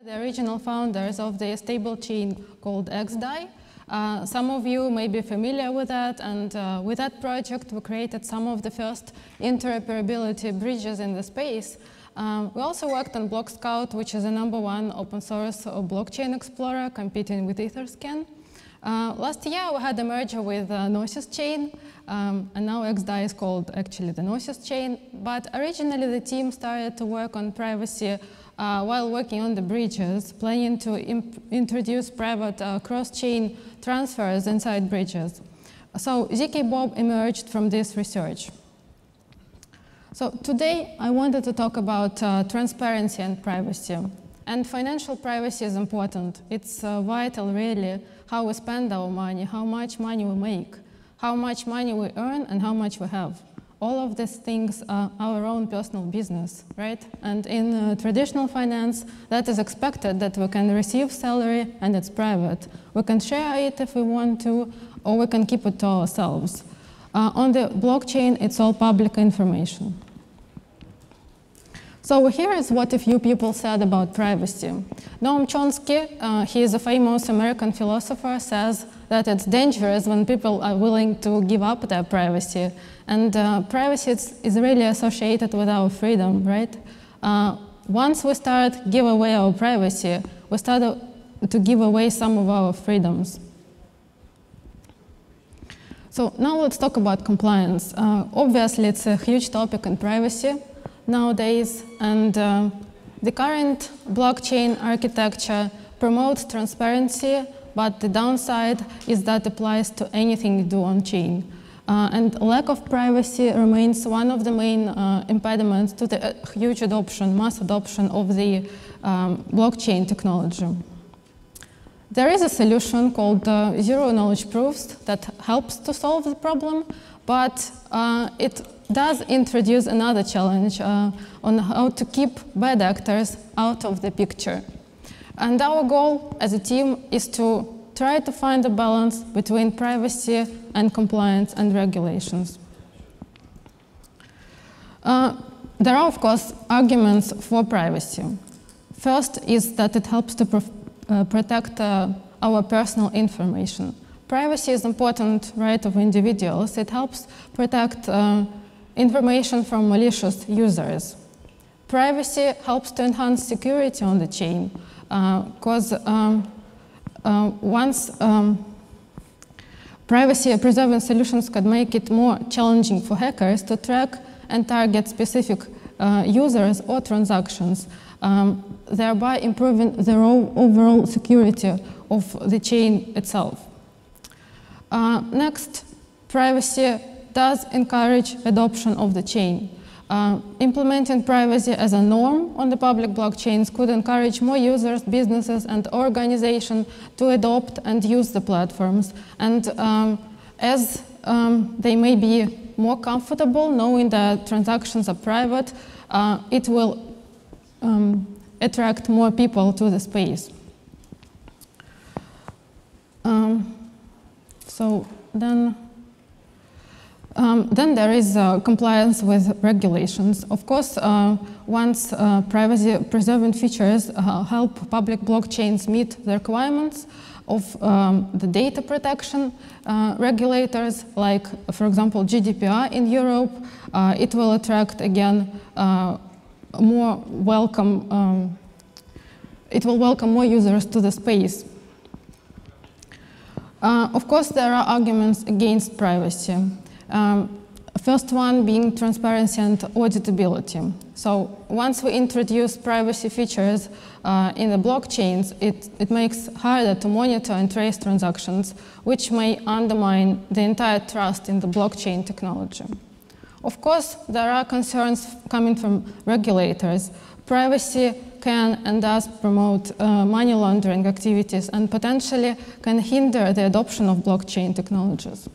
The original founders of the stable chain called XDAI. Some of you may be familiar with that, and with that project we created some of the first interoperability bridges in the space. We also worked on BlockScout, which is the #1 open source blockchain explorer competing with Etherscan. Last year we had a merger with Gnosis chain, and now XDAI is called actually the Gnosis chain, but originally the team started to work on privacy while working on the bridges, planning to introduce private cross-chain transfers inside bridges. So zkBob emerged from this research. So today I wanted to talk about transparency and privacy. And financial privacy is important. It's vital, really, how we spend our money, how much money we make, how much money we earn, and how much we have. All of these things are our own personal business, right? And in traditional finance, that is expected, that we can receive salary and it's private. We can share it if we want to, or we can keep it to ourselves. On the blockchain, it's all public information. So here is what a few people said about privacy. Noam Chomsky, he is a famous American philosopher, says that it's dangerous when people are willing to give up their privacy. And privacy is really associated with our freedom, right? Once we start give away our privacy, we start to give away some of our freedoms. So now let's talk about compliance. Obviously, it's a huge topic in privacy nowadays, and the current blockchain architecture promotes transparency, but the downside is that applies to anything you do on-chain. And lack of privacy remains one of the main impediments to the huge adoption, mass adoption of the blockchain technology. There is a solution called zero-knowledge proofs that helps to solve the problem, but it does introduce another challenge on how to keep bad actors out of the picture. And our goal as a team is to try to find a balance between privacy and compliance and regulations. There are, of course, arguments for privacy. First is that it helps to protect our personal information. Privacy is an important right of individuals. It helps protect information from malicious users. Privacy helps to enhance security on the chain, because once privacy-preserving solutions could make it more challenging for hackers to track and target specific users or transactions, thereby improving the overall security of the chain itself. Next, privacy does encourage adoption of the chain. Implementing privacy as a norm on the public blockchains could encourage more users, businesses, and organizations to adopt and use the platforms. And as they may be more comfortable knowing that transactions are private, it will attract more people to the space. Then there is compliance with regulations. Of course, once privacy-preserving features help public blockchains meet the requirements of the data protection, regulators, like, for example, GDPR in Europe, it will attract, again, more welcome, it will welcome more users to the space. Of course, there are arguments against privacy. First one being transparency and auditability. So once we introduce privacy features in the blockchains, it makes harder to monitor and trace transactions, which may undermine the entire trust in the blockchain technology. Of course, there are concerns coming from regulators. Privacy can and does promote money laundering activities and potentially can hinder the adoption of blockchain technologies.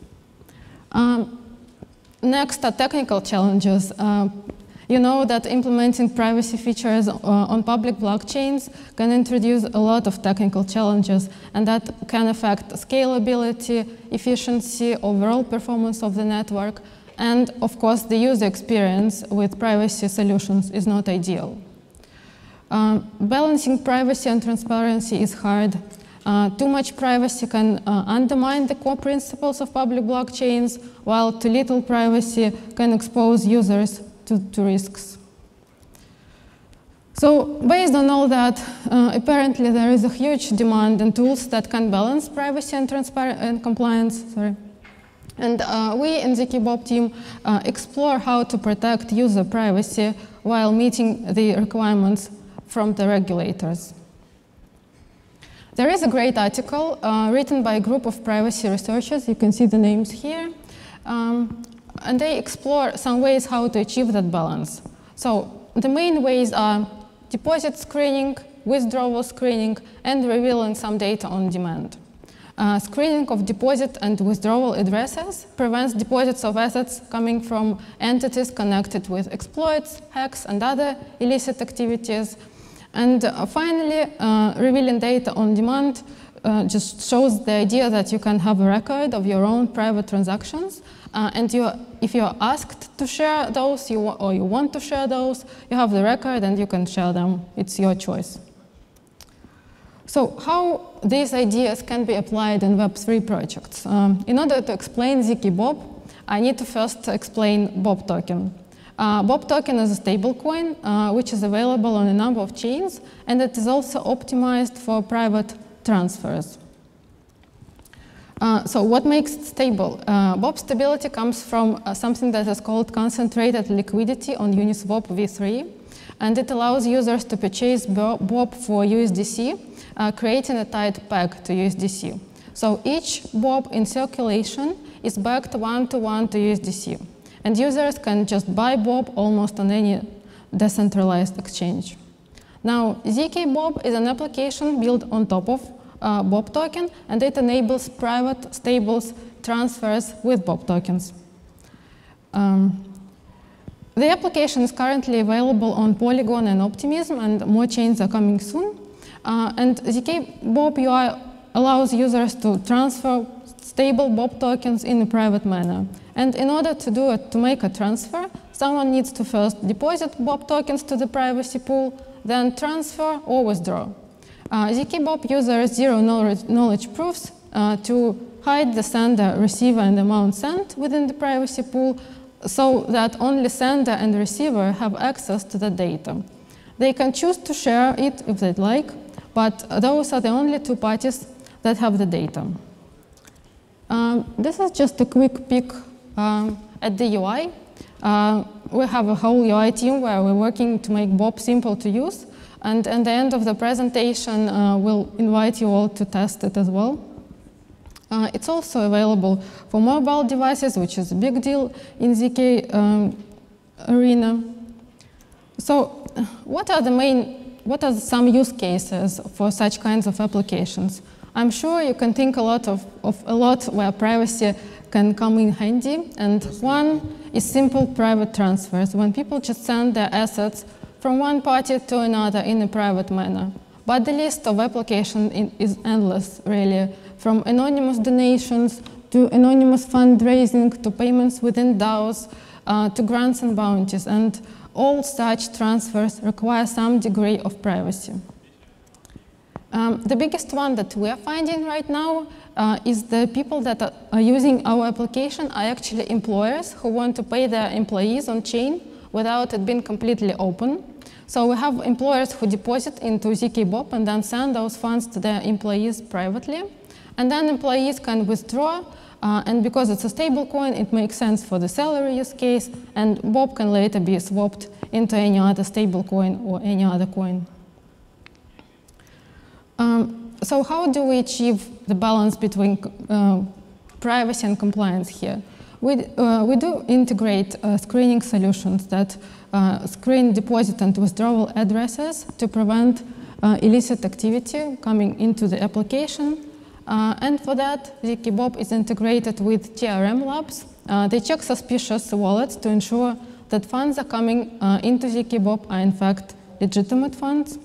Next are technical challenges. You know that implementing privacy features on public blockchains can introduce a lot of technical challenges, and that can affect scalability, efficiency, overall performance of the network, and of course the user experience with privacy solutions is not ideal. Balancing privacy and transparency is hard. Too much privacy can undermine the core principles of public blockchains, while too little privacy can expose users to risks. So based on all that, apparently there is a huge demand on tools that can balance privacy and compliance. And we in the zkBob team explore how to protect user privacy while meeting the requirements from the regulators. There is a great article written by a group of privacy researchers. You can see the names here. And they explore some ways how to achieve that balance. So the main ways are deposit screening, withdrawal screening, and revealing some data on demand. Screening of deposit and withdrawal addresses prevents deposits of assets coming from entities connected with exploits, hacks, and other illicit activities. And finally, revealing data on demand just shows the idea that you can have a record of your own private transactions. And if you're asked to share those, or you want to share those, you have the record and you can share them. It's your choice. So how these ideas can be applied in Web3 projects? In order to explain zkBob, I need to first explain Bob token. Bob token is a stablecoin which is available on a number of chains, and it is also optimized for private transfers. So what makes it stable? Bob stability comes from something that is called concentrated liquidity on Uniswap v3, and it allows users to purchase Bob for USDC, creating a tied peg to USDC. So each Bob in circulation is backed one-to-one to USDC. And users can just buy Bob almost on any decentralized exchange. Now, zkBob is an application built on top of Bob token, and it enables private stables transfers with Bob tokens. The application is currently available on Polygon and Optimism, and more chains are coming soon. And zkBob UI allows users to transfer stable Bob tokens in a private manner. And in order to do it, to make a transfer, someone needs to first deposit Bob tokens to the privacy pool, then transfer or withdraw. zkBob uses zero-knowledge proofs to hide the sender, receiver, and amount sent within the privacy pool, so that only sender and receiver have access to the data. They can choose to share it if they'd like, but those are the only two parties that have the data. This is just a quick peek at the UI. We have a whole UI team where we're working to make Bob simple to use. And at the end of the presentation, we'll invite you all to test it as well. It's also available for mobile devices, which is a big deal in zk arena. So what are some use cases for such kinds of applications? I'm sure you can think a lot where privacy can come in handy, and one is simple private transfers, when people just send their assets from one party to another in a private manner. But the list of applications is endless, really, from anonymous donations to anonymous fundraising to payments within DAOs to grants and bounties, and all such transfers require some degree of privacy. The biggest one that we are finding right now is the people that are using our application are actually employers who want to pay their employees on chain without it being completely open. So we have employers who deposit into zkBob and then send those funds to their employees privately. And then employees can withdraw, and because it's a stable coin, it makes sense for the salary use case, and Bob can later be swapped into any other stable coin or any other coin. So how do we achieve the balance between privacy and compliance here? We do integrate screening solutions that screen deposit and withdrawal addresses to prevent illicit activity coming into the application. And for that, zkBob is integrated with TRM labs. They check suspicious wallets to ensure that funds are coming into zkBob are in fact legitimate funds.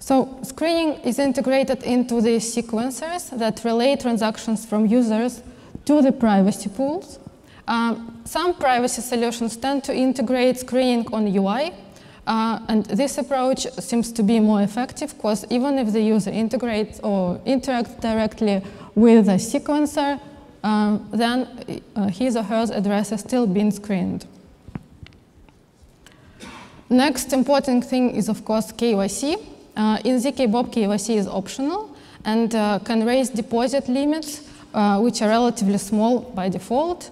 So screening is integrated into the sequencers that relay transactions from users to the privacy pools. Some privacy solutions tend to integrate screening on UI, And this approach seems to be more effective because even if the user integrates or interacts directly with a sequencer, then his or her address is still being screened. Next important thing is, of course, KYC. In zkBob, KYC is optional and can raise deposit limits, which are relatively small by default.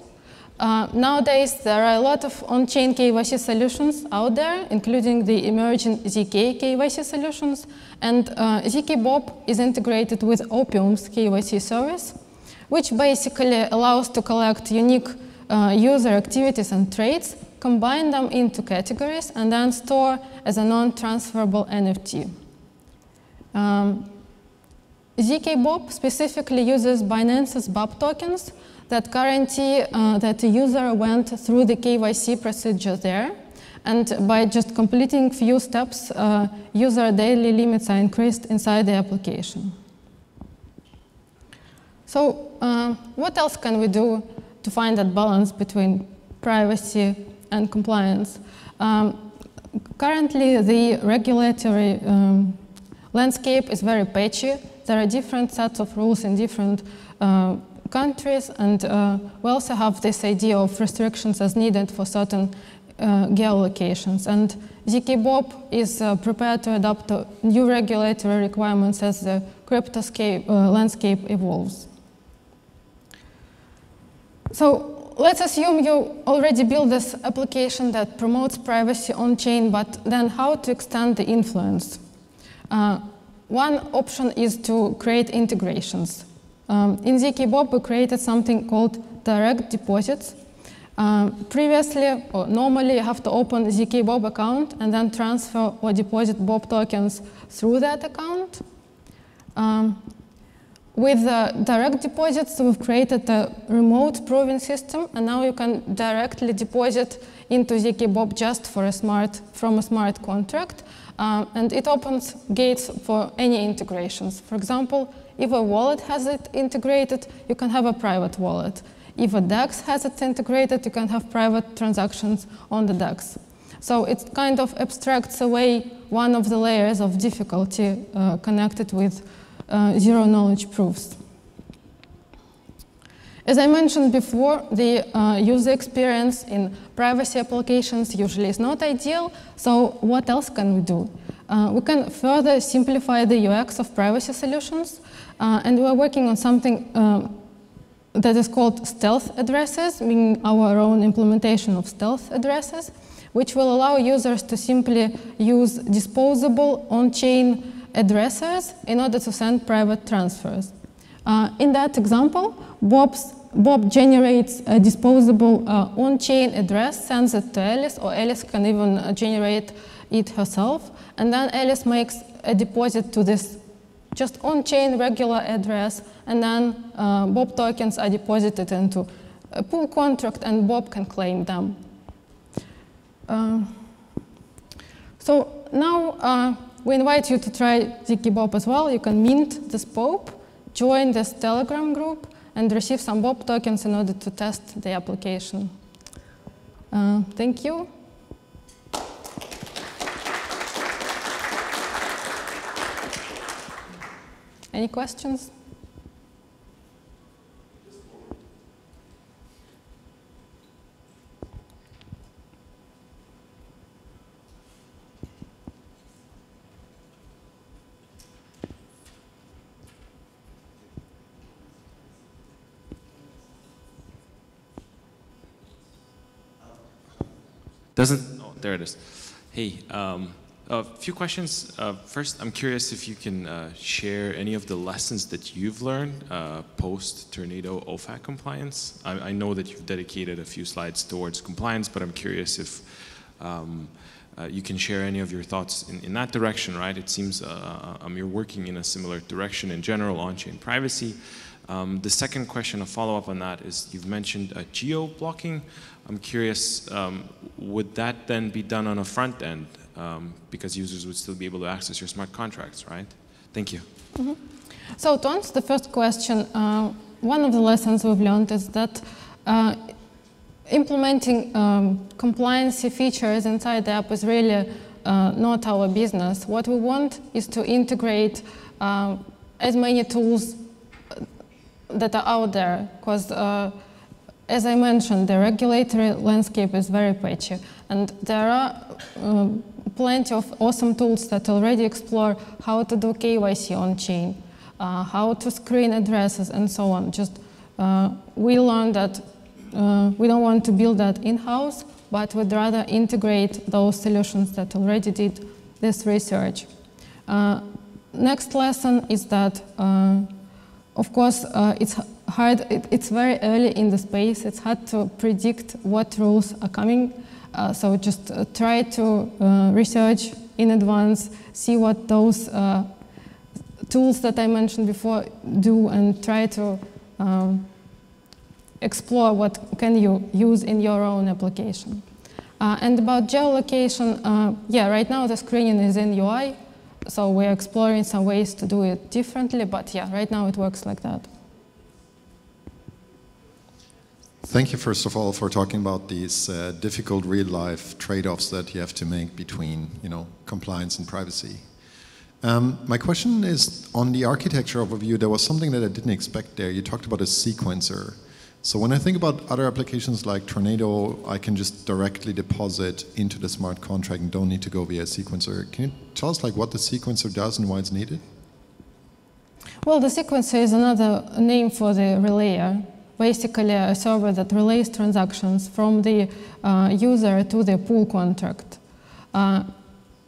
Nowadays, there are a lot of on-chain KYC solutions out there, including the emerging zk KYC solutions. And zkBob is integrated with Opium's KYC service, which basically allows to collect unique user activities and traits, combine them into categories, and then store as a non-transferable NFT. zkBob specifically uses Binance's BOB tokens that guarantee that the user went through the KYC procedure there. And by just completing few steps, user daily limits are increased inside the application. So what else can we do to find that balance between privacy and compliance? Currently, the regulatory landscape is very patchy. There are different sets of rules in different countries, and we also have this idea of restrictions as needed for certain geolocations. And zkBob is prepared to adopt new regulatory requirements as the crypto landscape evolves. So let's assume you already built this application that promotes privacy on-chain, but then how to extend the influence? One option is to create integrations. In zkBob, we created something called direct deposits. Previously, or normally, you have to open a zkBob account and then transfer or deposit BOB tokens through that account. With direct deposits, we've created a remote proving system, and now you can directly deposit into zkBob just from a smart contract. And it opens gates for any integrations. For example, if a wallet has it integrated, you can have a private wallet. If a DEX has it integrated, you can have private transactions on the DEX. So it kind of abstracts away one of the layers of difficulty connected with zero-knowledge proofs. As I mentioned before, the user experience in privacy applications usually is not ideal, so what else can we do? We can further simplify the UX of privacy solutions, and we're working on something that is called stealth addresses, meaning our own implementation of stealth addresses, which will allow users to simply use disposable on-chain addresses in order to send private transfers. In that example, Bob generates a disposable on-chain address, sends it to Alice, or Alice can even generate it herself, and then Alice makes a deposit to this just on-chain regular address, and then BOB tokens are deposited into a pool contract, and Bob can claim them. So now we invite you to try zkBob as well. You can mint this BOB, join this Telegram group, and receive some BOB tokens in order to test the application. Thank you. Any questions? Oh, there it is. Hey, a few questions. First, I'm curious if you can share any of the lessons that you've learned post-Tornado OFAC compliance. I know that you've dedicated a few slides towards compliance, but I'm curious if you can share any of your thoughts in that direction, right? It seems you're working in a similar direction in general on-chain privacy. The second question, a follow-up on that, is you've mentioned geo-blocking. I'm curious, would that then be done on a front end? Because users would still be able to access your smart contracts, right? Thank you. Mm-hmm. So to answer the first question, one of the lessons we've learned is that implementing compliance features inside the app is really not our business. What we want is to integrate as many tools that are out there, because as I mentioned, the regulatory landscape is very patchy, and there are plenty of awesome tools that already explore how to do KYC on chain, how to screen addresses, and so on. Just we learned that we don't want to build that in-house, but would rather integrate those solutions that already did this research. Next lesson is that, of course, it's hard. It's very early in the space. It's hard to predict what rules are coming. So just try to research in advance, see what those tools that I mentioned before do, and try to explore what can you use in your own application. And about geolocation, yeah, right now the screening is in UI, so we're exploring some ways to do it differently, but yeah, right now it works like that. Thank you, first of all, for talking about these difficult real-life trade-offs that you have to make between, compliance and privacy. My question is on the architecture overview. There was something that I didn't expect there. You talked about a sequencer. So when I think about other applications like Tornado, I can just directly deposit into the smart contract and don't need to go via a sequencer. Can you tell us what the sequencer does and why it's needed? Well, the sequencer is another name for the relayer. Basically a server that relays transactions from the user to the pool contract.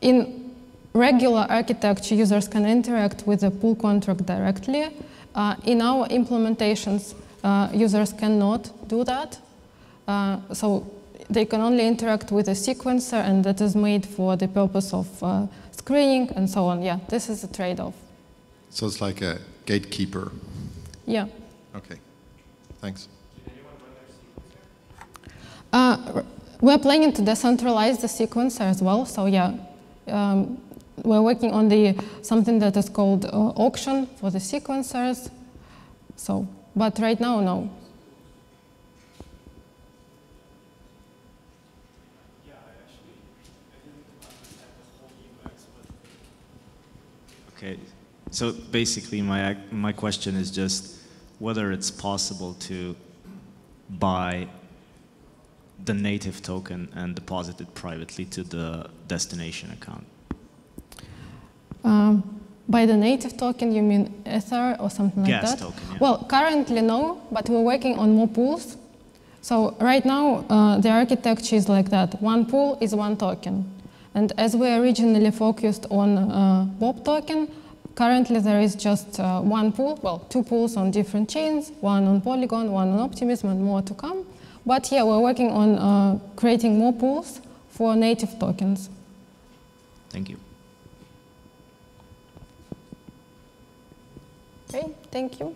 In regular architecture, users can interact with the pool contract directly. In our implementations, users cannot do that. So they can only interact with a sequencer, and that is made for the purpose of screening and so on. Yeah, this is a trade-off. So it's like a gatekeeper. Yeah. Okay. Thanks. We're planning to decentralize the sequencer as well. So yeah, we're working on something that is called auction for the sequencers. So, but right now, no. Okay, so basically my question is just whether it's possible to buy the native token and deposit it privately to the destination account. By the native token, you mean Ether or something like that? Gas token, yeah. Well, currently no, but we're working on more pools. So right now, the architecture is like that. One pool is one token. And as we originally focused on Bob token, currently there is just one pool, well, two pools on different chains, one on Polygon, one on Optimism, and more to come. But yeah, we're working on creating more pools for native tokens. Thank you. Okay, thank you.